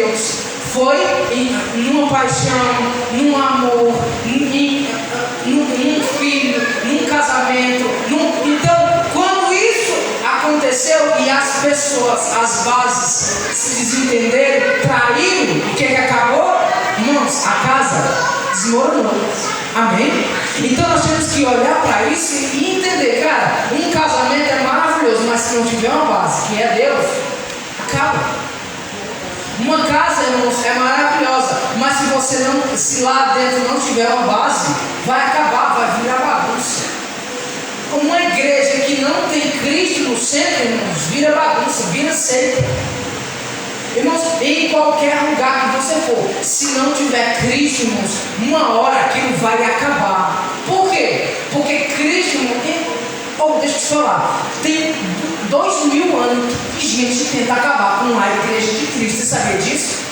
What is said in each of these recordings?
Deus foi numa paixão, num amor, num filho, num casamento. Então, quando isso aconteceu e as pessoas, as bases se desentenderam, traíram, o que acabou? Irmãos, a casa desmoronou. Amém? Então nós temos que olhar para isso e entender, cara, um casamento é maravilhoso, mas se não tiver uma base, que é Deus, acaba. Uma casa, irmãos, é maravilhosa, mas se lá dentro não tiver uma base, vai acabar, vai virar bagunça. Uma igreja que não tem Cristo no centro, irmãos, vira bagunça, vira seita. Irmãos, em qualquer lugar que você for, se não tiver Cristo, irmãos, uma hora aquilo vai acabar. Por quê? Porque Cristo, deixa eu te falar, tem 2000 anos que gente tenta acabar com a igreja de Cristo. Você sabia disso?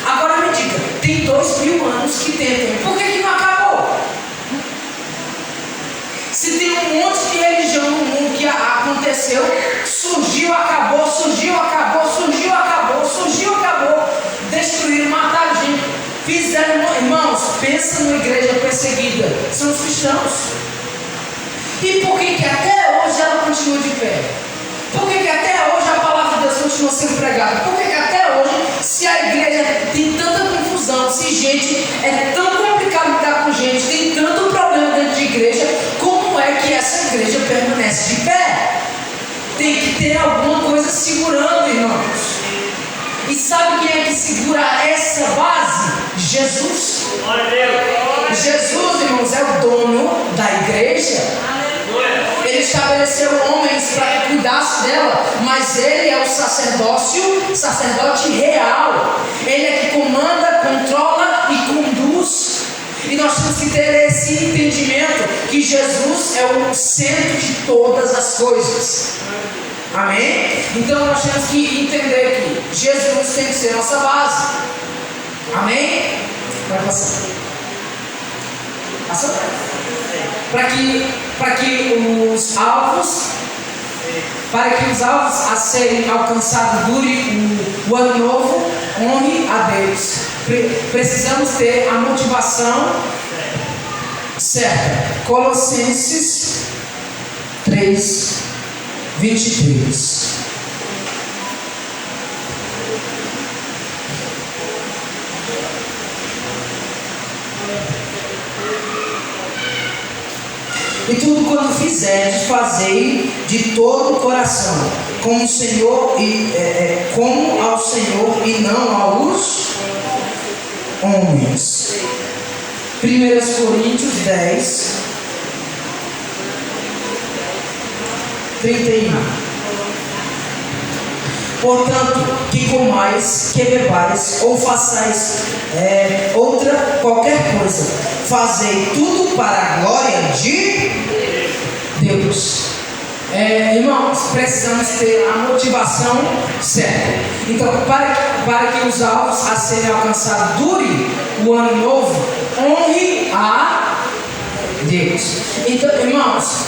Agora me diga, tem 2000 anos que tentam, por que não acabou? Se tem um monte de religião no mundo que aconteceu, surgiu, acabou, destruíram, mataram gente, fizeram, irmãos, pensa numa igreja perseguida, são os cristãos. E por que até hoje ela continua de pé? Por que até hoje a palavra de Deus continua sendo pregada? Por que até hoje, se a igreja tem tanta confusão, se gente é tão complicado lidar com gente, tem tanto problema dentro de igreja, como é que essa igreja permanece de pé? Tem que ter alguma coisa segurando, irmãos. E sabe quem é que segura essa base? Jesus. Jesus, irmãos, é o dono da igreja. Ele estabeleceu homens para que cuidassem dela, mas ele é o sacerdote real. Ele é que comanda, controla e conduz. E nós temos que ter esse entendimento que Jesus é o centro de todas as coisas. Amém? Então nós temos que entender que Jesus tem que ser nossa base. Amém? Vai passar. Passa. Para que os alvos a serem alcançados dure o ano novo, honre a Deus. Precisamos ter a motivação certa. Colossenses 3, 23. E tudo quanto fizerdes, fazei de todo o coração, como ao Senhor e não aos homens. 1 Coríntios 10, 31. Portanto, que comais, que bebais, ou façais qualquer coisa, fazei tudo para a glória de Deus. Irmãos, precisamos ter a motivação certa. Então, para que os alvos a serem alcançados dure o ano novo, honre a Deus. Então, irmãos,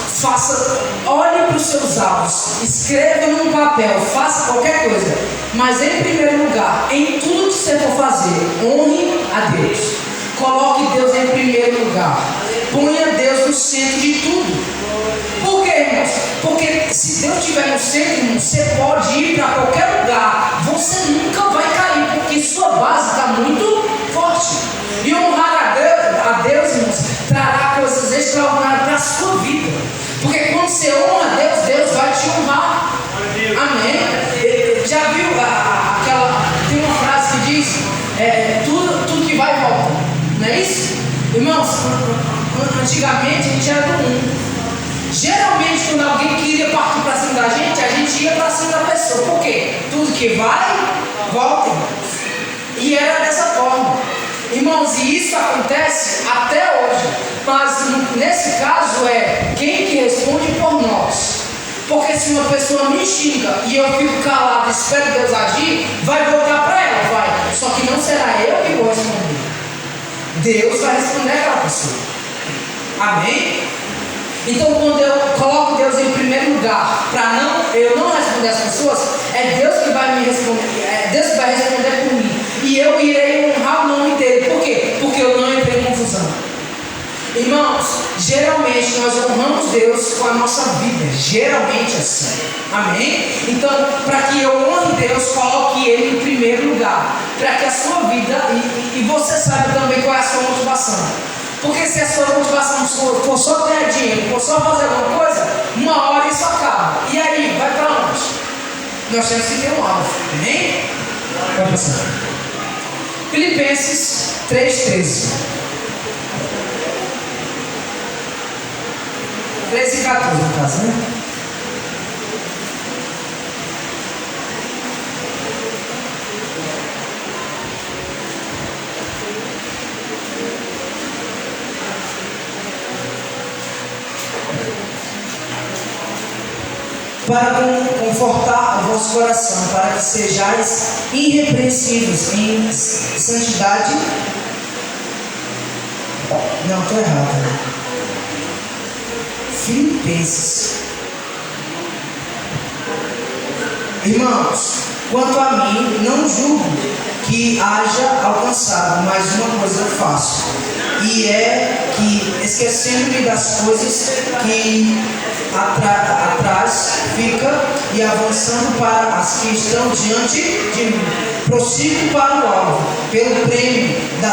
olhe para os seus alvos, escreva num papel, faça qualquer coisa, mas em primeiro lugar, em tudo que você for fazer, honre a Deus. Coloque Deus em primeiro lugar. Ponha Deus no centro de tudo. Por quê, irmãos? Porque se Deus estiver no centro, irmãos, você pode ir para qualquer lugar, você nunca vai cair, porque sua base está muito forte. E honrar a Deus, irmãos, trará coisas extraordinárias para a sua vida. Porque quando você honra a Deus, Deus vai te honrar. Amém? Já viu tem uma frase que diz, tudo que vai e volta. Não é isso? Irmãos, antigamente a gente era do mundo. Geralmente quando alguém queria partir para cima da gente, a gente ia para cima da pessoa. Por quê? Tudo que vai, volta, irmãos. E era dessa forma. Irmãos, e isso acontece até hoje. Mas nesse caso quem que responde por nós. Porque se uma pessoa me xinga e eu fico calado e espero Deus agir, vai voltar para ela, vai. Só que não será eu que vou responder. Deus vai responder aquela pessoa. Amém? Então quando eu coloco Deus em primeiro lugar, para eu não responder as pessoas, é Deus que vai me responder, é Deus que vai responder por mim. na nossa vida, geralmente assim. Amém? Então, para que eu honre Deus, coloque Ele em primeiro lugar, para que a sua vida, e você sabe também qual é a sua motivação. Porque se a sua motivação for só ganhar dinheiro, for só fazer alguma coisa, uma hora isso acaba. E aí, vai para onde? Nós temos que ter um alvo. Amém? Vai passar. Filipenses 3:13. 13 e 14, no caso, né? Para confortar o vosso coração, para que sejais irrepreensíveis em santidade. Não, estou errado. Filipenses. Irmãos, quanto a mim, não julgo que haja alcançado, mas uma coisa eu faço, e é que, esquecendo-me das coisas que atrás fica e avançando para as que estão diante de mim, prossigo para o alvo, pelo prêmio da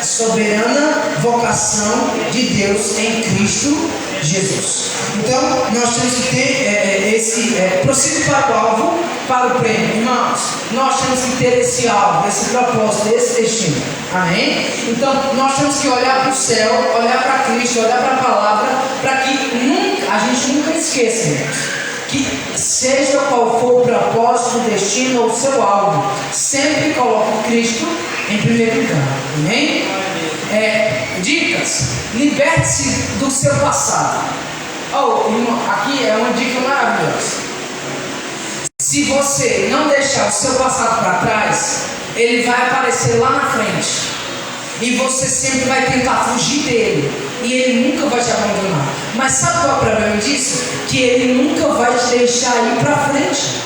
soberana vocação de Deus em Cristo Jesus. Então, nós temos que ter prossigo para o alvo, para o prêmio. Irmãos, nós temos que ter esse alvo, esse propósito, esse destino. Amém? Então, nós temos que olhar para o céu, olhar para Cristo, olhar para a palavra, para que a gente nunca esqueça, irmãos, que seja qual for o propósito, o destino ou o seu alvo, sempre coloque Cristo em primeiro lugar. Amém? Dicas: liberte-se do seu passado. Irmão, aqui é uma dica maravilhosa. Se você não deixar o seu passado para trás, ele vai aparecer lá na frente, e você sempre vai tentar fugir dele, e ele nunca vai te abandonar. Mas sabe qual é o problema disso? Que ele nunca vai te deixar ir para frente.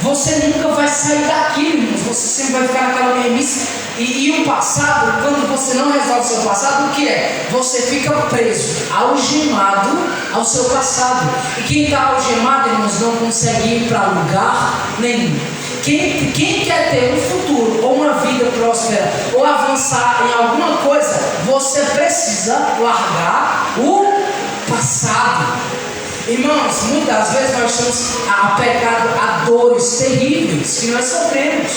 Você nunca vai sair daquilo, irmãos. Você sempre vai ficar naquela mesmice. E o passado, quando você não resolve o seu passado, o que é? Você fica preso, algemado ao seu passado. E quem está algemado, irmãos, não consegue ir para lugar nenhum. Quem quer ter um futuro, ou uma vida próspera, ou avançar em alguma coisa, você precisa largar o passado. Irmãos, muitas vezes nós estamos apegados a dores terríveis que nós sofremos,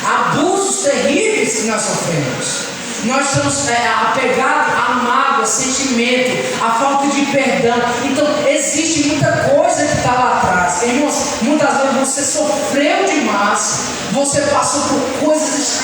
abusos terríveis que nós sofremos. Nós estamos apegados a mágoa, sentimento, a falta de perdão. Então existe muita coisa que está lá atrás. Irmãos, muitas vezes você sofreu demais, você passou por coisas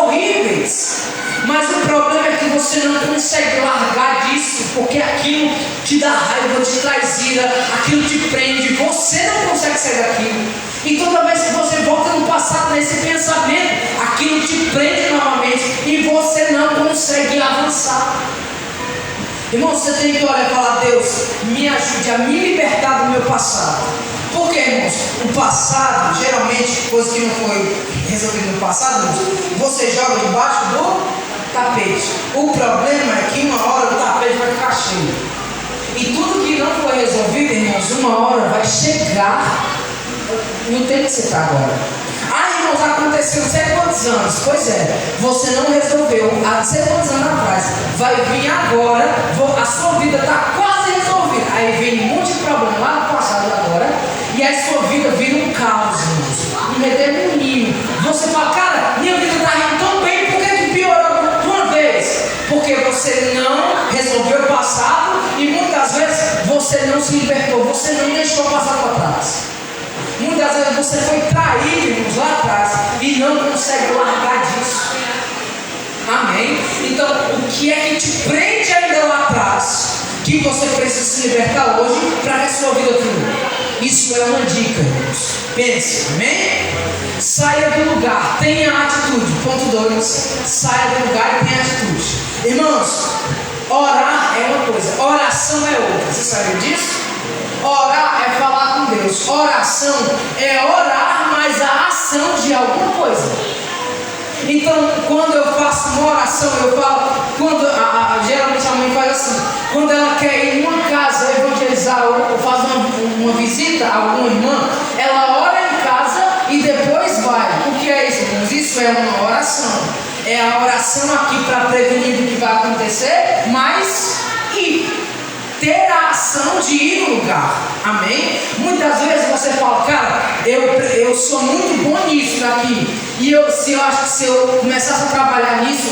horríveis, mas o problema é que você não consegue largar disso, porque aquilo te dá raiva, te traz ira, aquilo te prende, você não consegue sair daquilo. E toda vez que você volta no passado nesse pensamento, aquilo te prende novamente e você não consegue avançar. Irmão, você tem que olhar e falar: Deus, me ajude a me libertar do meu passado. Por quê, irmãos? O passado, geralmente, coisa que não foi resolvida no passado, irmãos, você joga debaixo do tapete. O problema é que uma hora o tapete vai ficar cheio. E tudo que não foi resolvido, irmãos, uma hora vai chegar no tempo que você está agora. Irmãos, aconteceu não sei quantos anos. Pois é, você não resolveu há não sei quantos anos atrás. Vai vir agora, a sua vida está quase resolvida. Aí vem um monte de problema lá no passado agora, e a sua vida vira um caos, irmãos, um redemoinho. Você fala: cara, minha vida está indo tão bem, por que piorou de uma vez? Porque você não resolveu o passado, e muitas vezes você não se libertou, você não deixou o passado para trás. Muitas vezes você foi traído, irmãos, lá atrás, e não consegue largar disso. Amém? Então, o que é que te prende ainda lá atrás, que você precisa se libertar hoje para que a sua vida flua? Isso é uma dica, irmãos. Pense, amém? Saia do lugar, tenha atitude. Ponto 2, saia do lugar e tenha atitude. Irmãos, orar é uma coisa, oração é outra. Você sabe disso? Orar é falar com Deus. Oração é orar, mas a ação de alguma coisa. Então, quando eu faço uma oração, eu falo, geralmente a mãe faz assim, quando ela quer ir em uma casa evangelizar ou fazer uma visita a alguma irmã, ela ora em casa e depois vai. O que é isso, irmãos? Isso é uma oração. É a oração aqui para prevenir o que vai acontecer, mas ter a ação de ir no lugar. Amém? Muitas vezes você fala, cara, eu sou muito bom nisso aqui. E eu acho que se eu começasse a trabalhar nisso,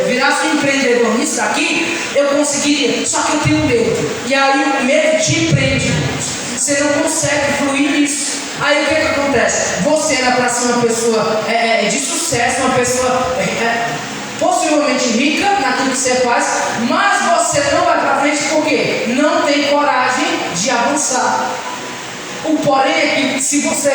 virasse um empreendedor nisso daqui, eu conseguiria. Só que eu tenho medo. E aí o medo te prende. Você não consegue fluir nisso. Aí o que acontece? Você era para ser uma pessoa de sucesso, uma pessoa possivelmente rica naquilo que você faz, mas você não vai para frente porque não tem coragem de avançar. O porém é que se você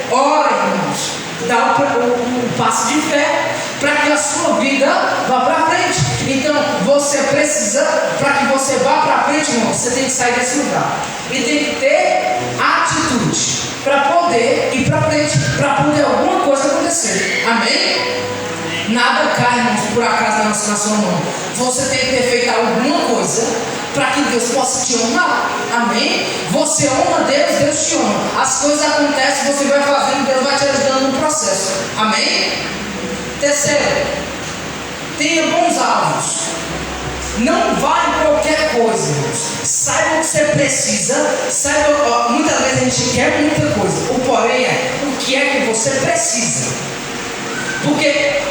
ora, irmãos, dá o passo de fé para que a sua vida vá para frente. Então você precisa, para que você vá para frente, irmão, você tem que sair desse lugar e tem que ter atitude para poder ir para frente, para poder alguma coisa acontecer. Amém? Nada cai, irmãos, por acaso na sua mão. Você tem que ter feito alguma coisa para que Deus possa te honrar. Amém? Você honra Deus, Deus te honra. As coisas acontecem, você vai fazendo, Deus vai te ajudando no processo. Amém? Terceiro, tenha bons alvos. Não vá em qualquer coisa, irmãos. Saiba o que você precisa. Saiba, muitas vezes a gente quer muita coisa. O porém é o que é que você precisa. Porque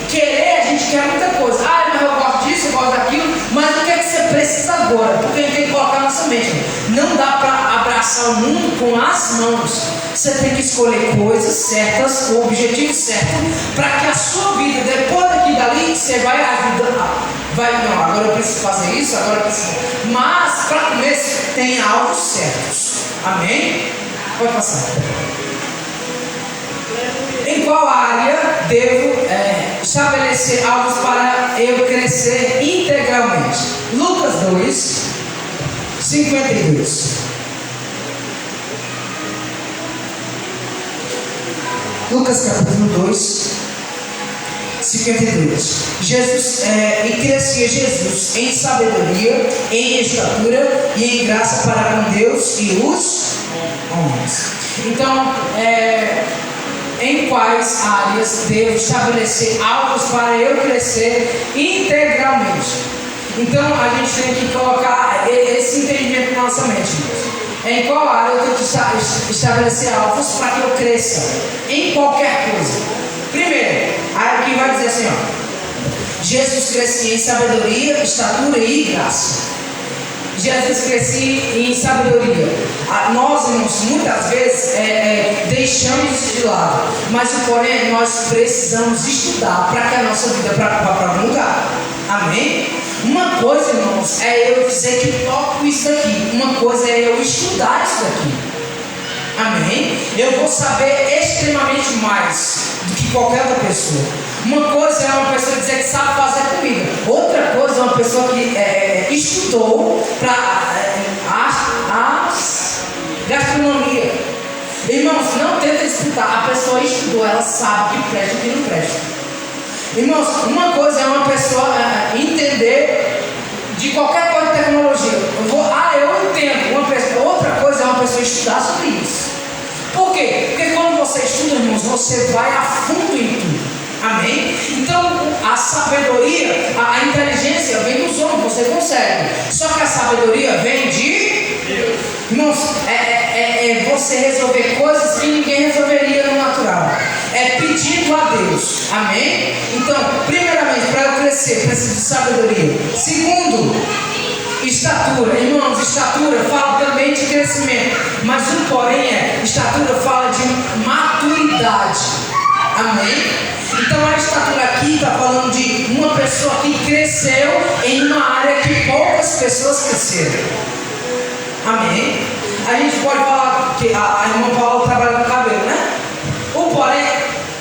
querer, a gente quer muita coisa. Mas eu gosto disso, eu gosto daquilo. Mas o que é que você precisa agora? Porque a gente tem que colocar na nossa mente. Não dá para abraçar o mundo com as mãos. Você tem que escolher coisas certas, o objetivo certo, para que a sua vida, depois daqui e dali, você vai ajudar. Não, agora eu preciso fazer isso, agora eu preciso. Mas, para começo, tem alvos certos. Amém? Pode passar. Em qual área devo estabelecer alvos para eu crescer integralmente? Lucas 2, 52. Lucas capítulo 2, 52. E crescia Jesus em sabedoria, em estatura e em graça para com Deus e os homens. Então, em quais áreas devo estabelecer alvos para eu crescer integralmente? Então a gente tem que colocar esse entendimento na nossa mente. Em qual área eu tenho que estabelecer alvos para que eu cresça em qualquer coisa? Primeiro, aí aqui vai dizer assim, Jesus crescia em sabedoria, estatura e graça. Jesus crescia em sabedoria. Nós, irmãos, muitas vezes deixamos isso de lado. Mas o porém, nós precisamos estudar para que a nossa vida vá para algum lugar. Amém? Uma coisa, irmãos, é eu dizer que toco isso aqui. Uma coisa é eu estudar isso aqui. Amém? Eu vou saber extremamente mais do que qualquer outra pessoa. Uma coisa é uma pessoa dizer que sabe fazer comida. Outra coisa é uma pessoa que estudou para a gastronomia. Irmãos, não tenta disputar. A pessoa estudou, ela sabe o que presta e o que não presta. Irmãos, uma coisa é uma pessoa entender de qualquer coisa de tecnologia. Eu entendo. Outra coisa é uma pessoa estudar sobre isso. Por quê? Porque quando você estuda, irmãos, você vai a fundo em tudo. Amém? Então a sabedoria, a inteligência vem dos homens, você consegue. Só que a sabedoria vem de Deus. Irmãos, é você resolver coisas que ninguém resolveria no natural. É pedindo a Deus. Amém? Então, primeiramente, para eu crescer, preciso de sabedoria. Segundo, estatura. Irmãos, estatura fala também de crescimento. Mas o porém estatura fala de maturidade. Amém? Então a estatura aqui está falando de uma pessoa que cresceu em uma área que poucas pessoas cresceram. Amém? A gente pode falar que a irmã Paula trabalha com cabelo, né? O porém,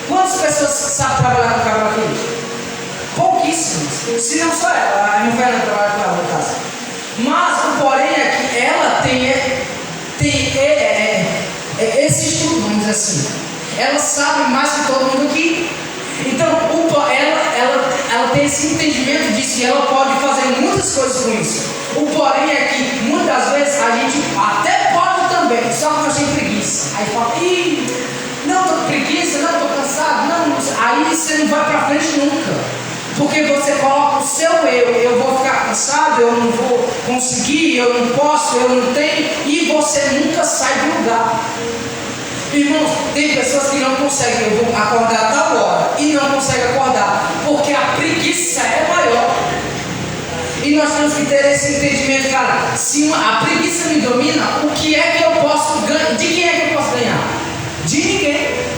quantas pessoas sabem trabalhar com cabelo aqui? Pouquíssimas. Se não só ela, a irmã Fernanda trabalha com ela no caso. Mas o porém é que ela tem esse estudo, vamos dizer assim. Ela sabe mais que todo mundo aqui. Então, esse entendimento disso e ela pode fazer muitas coisas com isso. O porém é que muitas vezes a gente até pode também, só que nós temos preguiça. Aí fala, não, estou com preguiça, não, estou cansado, não. Aí você não vai para frente nunca. Porque você coloca o seu eu vou ficar cansado, eu não vou conseguir, eu não posso, eu não tenho, e você nunca sai do lugar. Irmãos, tem pessoas que não conseguem, eu vou acordar a tal hora, e não conseguem acordar, porque a preguiça é maior. E nós temos que ter esse entendimento, cara, se a preguiça me domina, o que é que eu posso ganhar? De quem é que eu posso ganhar? De ninguém.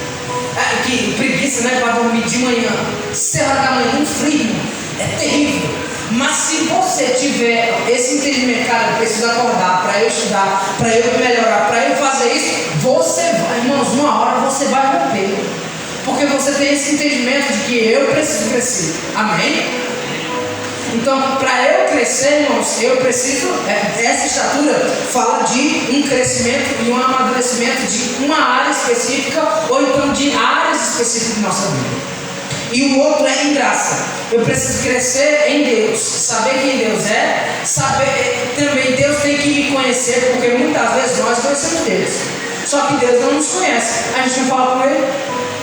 Que preguiça, né? Para dormir de manhã, 6 horas da manhã, um frio, é terrível. Mas se você tiver esse entendimento, cara, eu preciso acordar para eu estudar, para eu melhorar, para eu fazer isso, você vai, irmãos, uma hora você vai romper. Porque você tem esse entendimento de que eu preciso crescer. Amém? Então, para eu crescer, irmãos, eu preciso, essa estatura fala de um crescimento e um amadurecimento de uma área específica, ou então de áreas específicas de nossa vida. E o outro é em graça. Eu preciso crescer em Deus, saber quem Deus é, saber também Deus tem que me conhecer, porque muitas vezes nós conhecemos Deus, só que Deus não nos conhece, a gente não fala com Ele.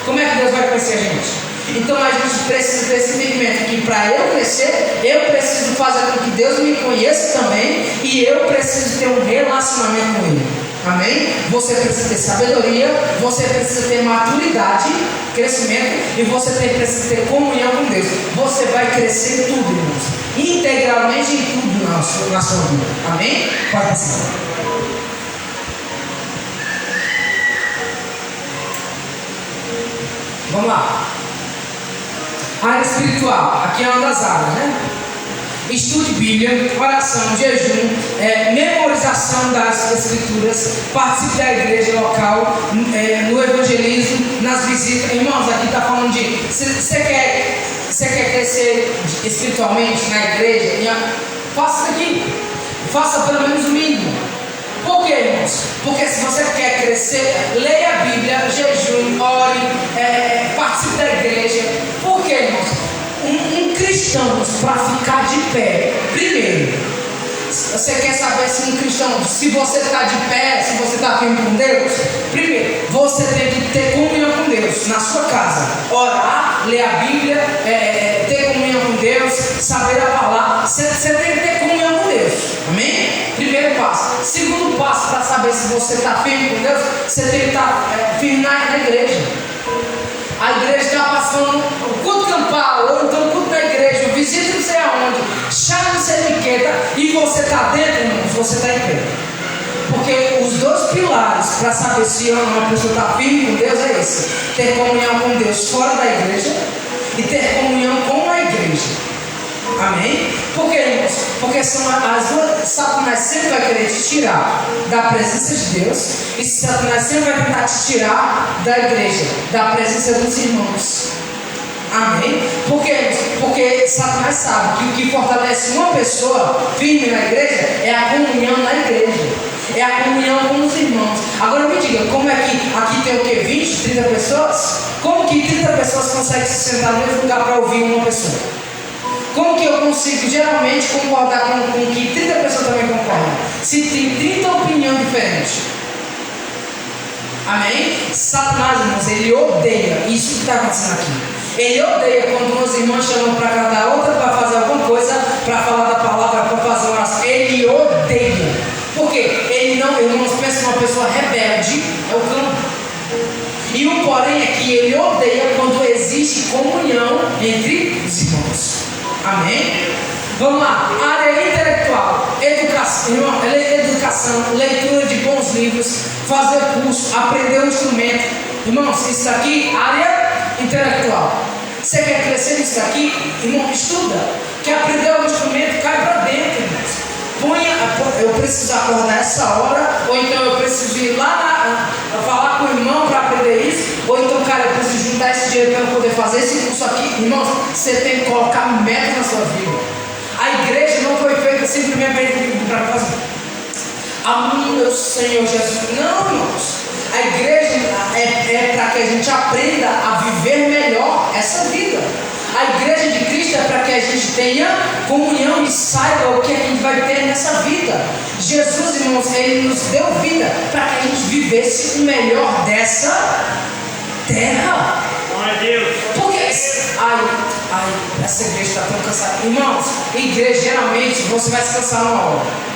Como é que Deus vai conhecer a gente? Então a gente precisa desse entendimento que para eu crescer, eu preciso fazer com que Deus me conheça também, e eu preciso ter um relacionamento com Ele. Amém? Você precisa ter sabedoria, você precisa ter maturidade, crescimento, e você precisa ter comunhão com Deus. Você vai crescer em tudo, irmãos, integralmente em tudo na sua vida. Amém? Pode passar. Vamos lá. Área espiritual, aqui é uma das áreas, né? Estude Bíblia, oração, jejum, memorização das escrituras, participe da igreja local, no evangelismo, nas visitas. Irmãos, aqui está falando de, você quer crescer espiritualmente na igreja? Faça isso aqui, faça pelo menos o mínimo. Por quê, irmãos? Porque se você quer crescer, leia a Bíblia, jejum, ore, participe da igreja. Por quê, irmãos? Um cristão, para ficar de pé, primeiro, você quer saber se um cristão, se você está de pé, se você está firme com Deus, primeiro, você tem que ter comunhão com Deus na sua casa, orar, ler a Bíblia, ter comunhão com Deus, saber a palavra, você tem que ter comunhão com Deus, amém? Primeiro passo. Segundo passo, para saber se você está firme com Deus, você tem que estar firme na igreja. A igreja está passando o culto campal, ou então o culto da igreja, visita não sei aonde, chá não sei de que, e você está dentro, irmãos, você está em pé. Porque os dois pilares para saber se uma pessoa está firme com Deus é esse: ter comunhão com Deus fora da igreja e ter comunhão com a igreja. Amém? Por quê, irmãos? Porque são as duas. Satanás sempre vai querer te tirar da presença de Deus, e Satanás sempre vai tentar te tirar da igreja, da presença dos irmãos. Amém? Por quê? Porque Satanás sabe que o que fortalece uma pessoa firme na igreja é a comunhão na igreja, é a comunhão com os irmãos. Agora me diga, como é que aqui tem o quê? 20, 30 pessoas? Como que 30 pessoas conseguem se sentar no mesmo lugar para ouvir uma pessoa? Como que eu consigo geralmente concordar com que 30 pessoas também concordam? Se tem 30 opiniões diferentes. Amém? Satanás, irmãos, ele odeia isso que está acontecendo aqui. Ele odeia quando os irmãos chamam para agradar a outra, para fazer alguma coisa, para falar da palavra, para fazer uma oração. Ele odeia. Por quê? Ele não, irmãos, pensa uma pessoa rebelde, é o cão. E o porém é que ele odeia quando existe comunhão entre os irmãos. Amém? Vamos lá, área intelectual, educação, leitura de bons livros, fazer curso, aprender um instrumento. Irmãos, isso aqui, área intelectual. Você quer crescer nisso aqui? Irmão, estuda. Quer aprender um instrumento? Cai para dentro, irmãos. Eu preciso acordar essa hora, ou então eu preciso ir lá falar com o irmão para aprender isso, ou então, cara, eu preciso juntar esse dinheiro para eu poder fazer esse curso aqui. Irmãos, você tem que colocar meta na sua vida. A igreja não foi feita simplesmente para fazer meu Senhor Jesus. Não, irmãos. A igreja é para que a gente aprenda a viver melhor essa vida. A igreja de Cristo é para que a gente gente tenha comunhão e saiba o que a gente vai ter nessa vida. Jesus, irmãos, Ele nos deu vida para que a gente vivesse o melhor dessa terra. Porque, essa igreja está tão cansada. Irmãos, igreja, geralmente, você vai se cansar uma hora.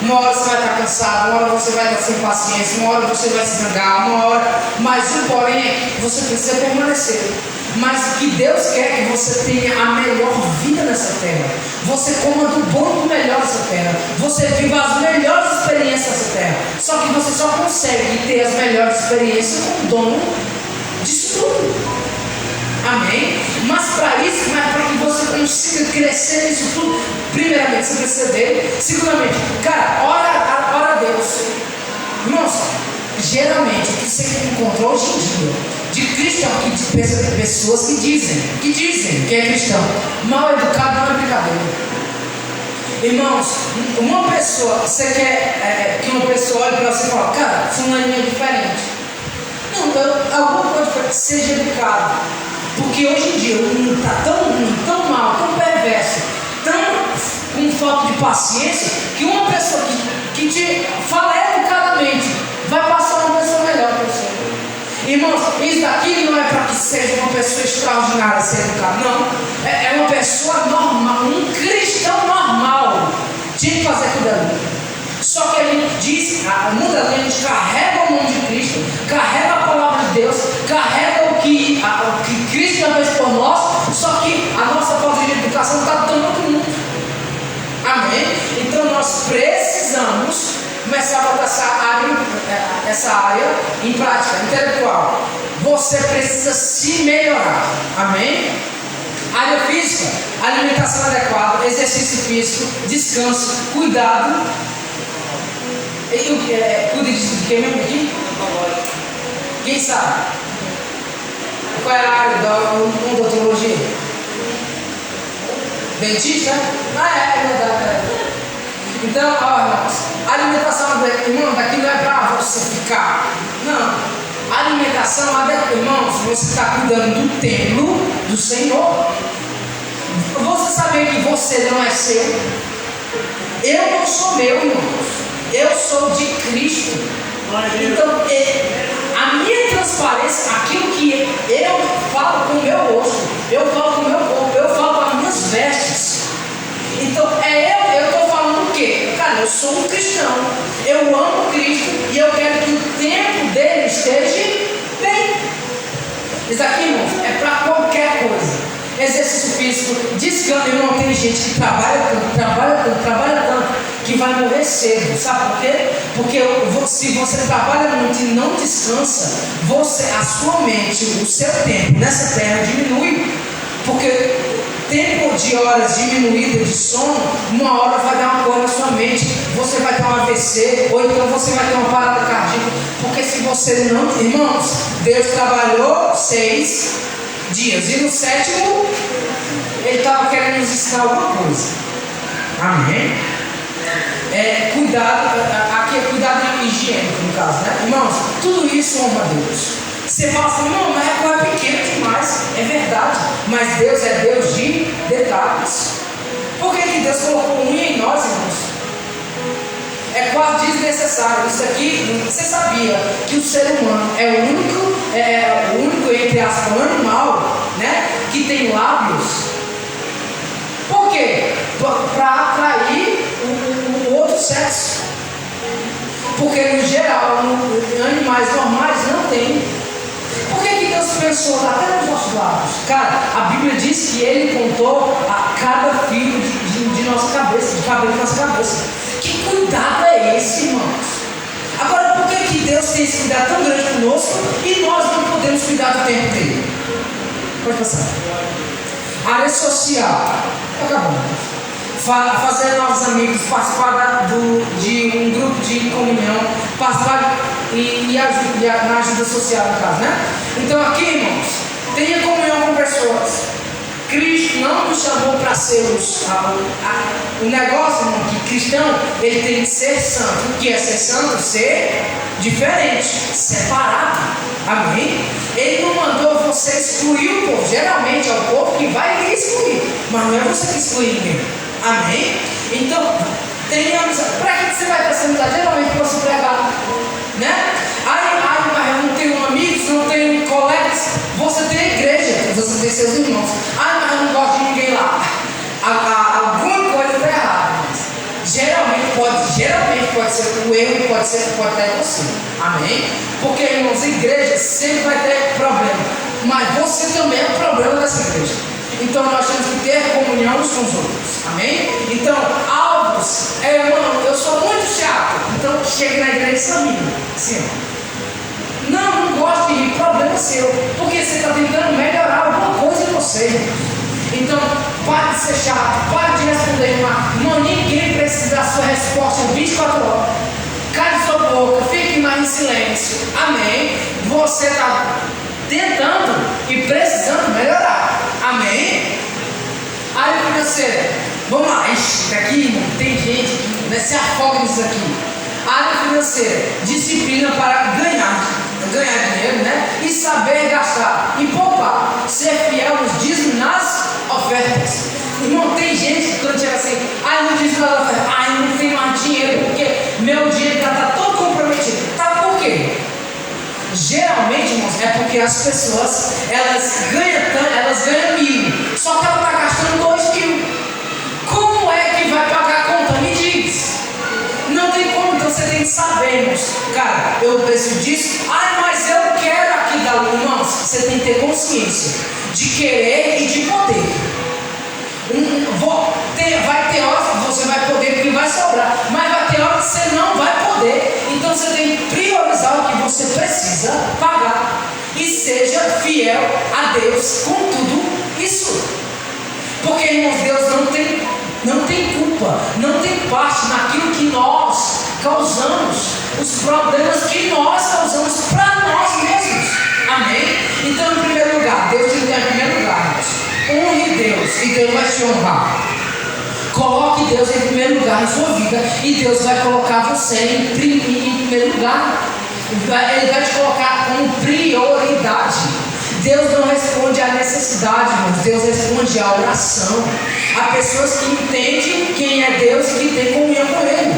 Uma hora você vai estar cansado, uma hora você vai estar sem paciência, uma hora você vai se zangar, uma hora. Mas o porém é que você precisa permanecer. Mas o que Deus quer é que você tenha a melhor vida nessa terra. Você coma do bom e do melhor dessa terra. Você viva as melhores experiências dessa terra. Só que você só consegue ter as melhores experiências com o dono disso tudo. Amém? Mas para isso, para que você consiga crescer nisso tudo, primeiramente você precisa dele. Segundamente, cara, ora a Deus. Irmãos, geralmente o que você encontrou hoje em dia de cristão, de pessoas que dizem que é cristão, mal educado não é brincadeira. Irmãos, uma pessoa, você quer que uma pessoa olhe para você e fale, cara, fulano é diferente. Não, alguma coisa diferente, seja educado. Porque hoje em dia o mundo está tão ruim, tão mal, tão perverso, tão com falta de paciência, que uma pessoa que te fala educadamente vai passar uma pessoa melhor para você. Irmãos, isso daqui não é para que seja uma pessoa extraordinária ser educada, não. É uma pessoa normal, um cristão normal. Tinha que fazer aquilo ali. Só que a gente diz, no mundo a gente carrega o nome de Cristo, carrega a palavra de Deus, carrega o que Cristo já fez por nós, só que a nossa falta de educação está dando para o mundo. Amém? Então nós precisamos começar a botar essa área em prática, intelectual. Você precisa se melhorar. Amém? Área física, alimentação adequada, exercício físico, descanso, cuidado. Cuida disso de quem mesmo aqui? Quem sabe? Qual é a área da odontologia? Dentista? É verdade. Então, irmãos, a alimentação, irmão, daqui não é para você ficar. Não. A alimentação, irmãos, você está cuidando do templo do Senhor. Você sabe que você não é seu? Eu não sou meu, irmãos. Eu sou de Cristo. Então, a minha transparência, aquilo que eu falo com o meu rosto, eu falo com o meu corpo, eu falo com as minhas vestes. Então, eu estou falando o quê? Cara, eu sou um cristão, eu amo Cristo e eu quero que o tempo dele esteja bem. Isso aqui, irmãos, é para qualquer coisa. Exercício físico, descanso. Irmão, tem gente que trabalha tanto, que vai morrer cedo. Sabe por quê? Porque se você trabalha muito e não descansa, a sua mente, o seu tempo nessa terra diminui. Porque tempo de horas diminuída de sono, uma hora vai dar uma coisa na sua mente, você vai ter um AVC, ou então você vai ter uma parada cardíaca. Porque se você não, irmãos, Deus trabalhou 6 dias e no 7º Ele estava querendo nos ensinar alguma coisa. Amém? Cuidado, aqui é cuidado higiênico no caso, né? Irmãos, tudo isso honra a Deus. Você fala assim, não, mas a coisa é pequena demais. É verdade, mas Deus é Deus de detalhes. Por que Deus colocou unha em nós, irmãos? É quase desnecessário. Isso aqui, você sabia que o ser humano é o único entre aspas, animal, né, que tem lábios? Por quê? Para atrair o outro sexo. Porque no geral, animais normais não tem. Por que Deus pensou até nos nossos lábios? Cara, a Bíblia diz que Ele contou a cada fio de nossa cabeça, de cabelo de nossa cabeça. Que cuidado é esse, irmãos? Agora, por que Deus tem esse cuidado tão grande conosco e nós não podemos cuidar do tempo dele? Pode passar. Área social. Acabamos. Fazer novos amigos, participar de um grupo de comunhão, participar na ajuda social, no caso, né? Então aqui, irmãos, tenha comunhão com pessoas. Cristo não nos chamou para sermos o negócio, irmão, que cristão, ele tem que ser santo. O que é ser santo? Ser diferente, separado. Amém? Ele não mandou você excluir o povo. Geralmente é o povo que vai lhe excluir. mas não é você que exclui ninguém. Amém? Então, tenha amizade. Para que você vai ter essa amizade? Geralmente para você pregar, né? Mas eu não tenho amigos, não tenho colegas. Você tem a igreja, você tem seus irmãos. Mas eu não gosto de ninguém lá. Alguma coisa está errada. Geralmente pode ser o erro, pode estar em você. Amém? Porque, irmãos, a igreja sempre vai ter problema. Mas você também é o problema dessa igreja. Então nós temos que ter comunhão uns com os outros. Amém? Então, alvos, irmão, eu sou muito chato. Então chegue na igreja e examine. Sim. Não gosto de ir, problema seu. Porque você está tentando melhorar alguma coisa em você. Então, pare de ser chato, pare de responder não, ninguém precisa da sua resposta 24 horas. Cale sua boca, fique mais em silêncio. Amém? Você está tentando e precisando melhorar. Amém? Área financeira. Vamos lá. Daqui tem gente que se afoga nisso aqui. Área financeira. Disciplina para ganhar dinheiro, né? E saber gastar e poupar. Ser fiel nos dízimos, nas ofertas. Irmão, tem gente que quando chega assim, não diz nas ofertas, não tem mais dinheiro, porque meu dinheiro está todo comprometido. Tá por quê? Geralmente, irmãos, é porque as pessoas, elas ganham 1.000, só que ela está gastando 2.000. Como é que vai pagar a conta? Me diz. Não tem como, então você tem que saber, irmãos. Cara, eu preciso disso. Mas eu quero aqui dar um, irmãos. Você tem que ter consciência de querer e de poder. Vai ter hora que você vai poder porque vai sobrar, mas vai ter hora que você não vai poder. Então você tem que priorizar o que você precisa pagar e seja fiel a Deus com tudo isso. Porque, irmãos, Deus não tem culpa, não tem parte naquilo que nós causamos, os problemas que nós causamos para nós mesmos. Amém? Então, em primeiro lugar, Deus te dá em primeiro lugar, irmãos. Honre Deus e Deus vai te honrar. Coloque Deus em primeiro lugar na sua vida e Deus vai colocar você em primeiro lugar. Ele vai te colocar como prioridade. Deus não responde à necessidade, irmãos. Deus responde à oração. Há pessoas que entendem quem é Deus e que tem comunhão com Ele.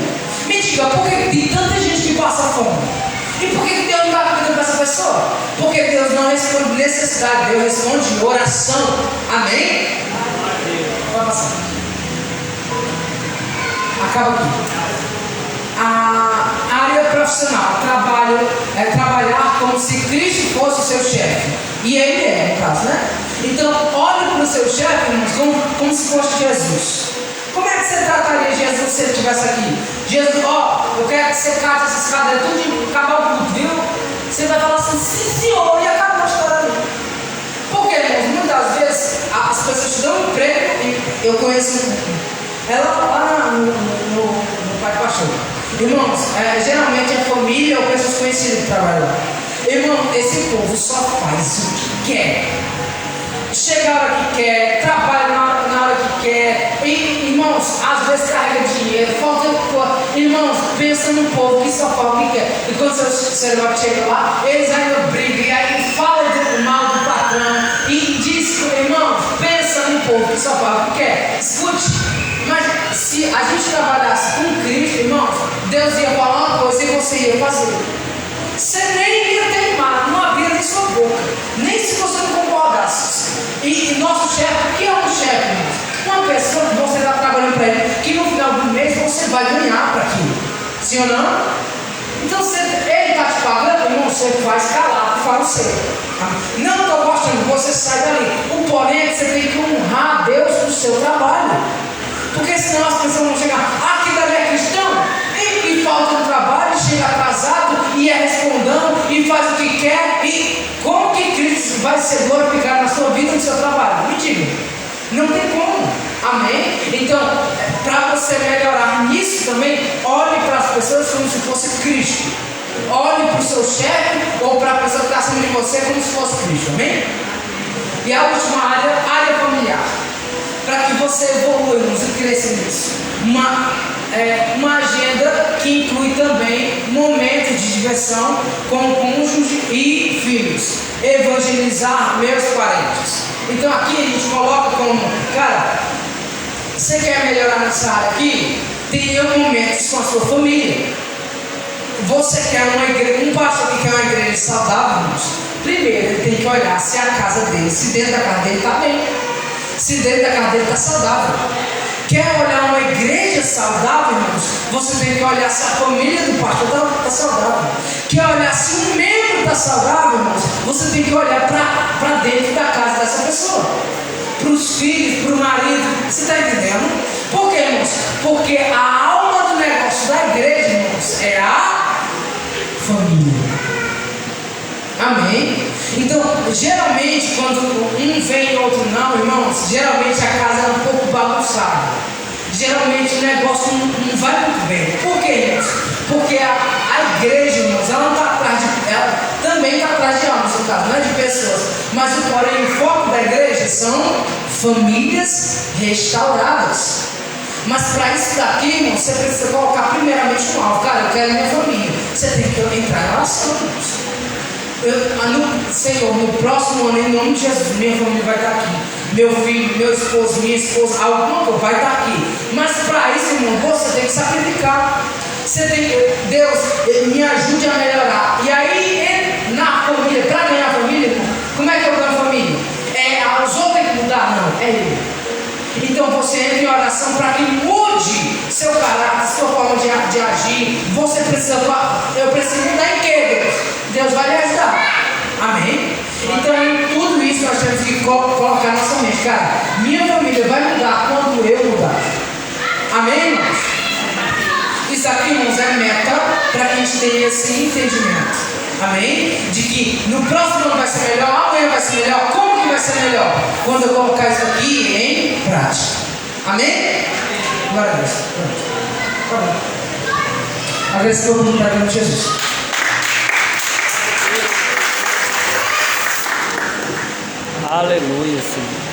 Me diga, por que tem tanta gente que passa fome? E por que Deus não está cuidando dessa pessoa? Porque Deus não responde necessidade, Deus responde oração. Amém? Vai passar. Acaba aqui. A área profissional, trabalhar como se Cristo fosse o seu chefe. E Ele é, no caso, né? Então, olhe para o seu chefe, irmãos, como se fosse Jesus. Como é que você trataria Jesus se Ele estivesse aqui? Jesus, eu quero que você cate essas cadeiras tudo, acabar o culto, viu? Você vai falar assim, sim senhor, e acabou a história ali. Porque, irmãos, muitas vezes as pessoas te dão um emprego. Eu conheço ela lá no Parque Paixão. Irmãos, geralmente é família ou pessoas conhecidas que trabalham lá. Irmão, esse povo só faz o que quer. Chega a hora que quer, trabalha na hora que quer. E, irmãos, às vezes carrega dinheiro, falta. Irmãos, pensa no povo que só faz o que quer. E quando você chega lá, eles ainda brigam, e aí falam mal do patrão. E diz, irmãos, pensa no povo que só faz o que quer. Escute, mas se a gente trabalhasse com Cristo, irmãos, Deus ia falar uma coisa e você ia fazer. Você nem ia teimar, não abria nem sua boca, nem se você não concordasse. E nosso chefe, o que é um chefe, irmãos? Uma pessoa que você está trabalhando para ele, que no final do mês você vai ganhar para aquilo. Sim ou não? Então, ele está te pagando, irmão, você faz calado, fala o seu. Não estou gostando, você sai dali. O porém é que você tem que honrar a Deus no seu trabalho. Porque senão as pessoas vão chegar, aqui também é cristão, e falta no trabalho, chega atrasado, e é respondendo, e faz o que quer, e como que Cristo vai ser glorificado na sua vida e no seu trabalho? Me diga, não tem como, amém? Então, para você melhorar nisso também, olhe para as pessoas como se fosse Cristo, olhe para o seu chefe, ou para a pessoa que está acima de você como se fosse Cristo, amém? E a última área familiar. Para que você evolua e cresça nisso. uma agenda que inclui também momentos de diversão com cônjuge e filhos. Evangelizar meus parentes. Então aqui a gente coloca como, cara, você quer melhorar nessa área aqui? Tenha momentos com a sua família. Você quer uma igreja, um pastor que quer uma igreja saudável, irmãos? Primeiro ele tem que olhar se a casa dele, se dentro da casa dele está bem, se dentro da casa dele está saudável. Quer olhar uma igreja saudável, irmãos? Você tem que olhar se a família do pastor está saudável. Quer olhar se um membro está saudável, irmãos? Você tem que olhar para dentro da casa dessa pessoa, para os filhos, para o marido. Você está entendendo? Por quê, irmãos? Porque a alma do negócio da igreja, irmãos, é a família. Amém? Então, geralmente, quando um vem e outro não, irmãos, geralmente a casa é um pouco bagunçada. Geralmente o negócio não vai muito bem. Por quê, irmãos? Porque a igreja, irmãos, ela não está atrás de. Ela também está atrás de almas, no caso, não é de pessoas. Mas porém, o foco da igreja são famílias restauradas. Mas para isso daqui, irmão, você precisa colocar primeiramente um alvo. Cara, eu quero minha família. Você tem que entrar em oração, irmãos. Senhor, no próximo ano, em nome de Jesus, minha família vai estar aqui. Meu filho, meu esposo, minha esposa, alguma coisa vai estar aqui. Mas para isso, irmão, você tem que sacrificar. Você tem que, Deus, me ajude a melhorar. E aí, na família, para ganhar a família, irmão, como é que eu ganho a família? Os outros têm que mudar? Não, é ele. Então você entra em oração para que mude seu caráter, sua forma de agir. Você precisa, eu preciso mudar em quê, Deus? Deus vai lhe ajudar. Amém? Então, tudo isso nós temos que colocar na nossa mente. Cara, minha família vai mudar quando eu mudar. Amém, irmãos? Isso aqui, irmãos, é meta para que a gente tenha esse entendimento. Amém? De que no próximo ano vai ser melhor, amanhã vai ser melhor. Como que vai ser melhor? Quando eu colocar isso aqui em prática. Amém? Glória a Deus. Tá bom. Agradeço todo mundo para o nome de Jesus. Aleluia, Senhor.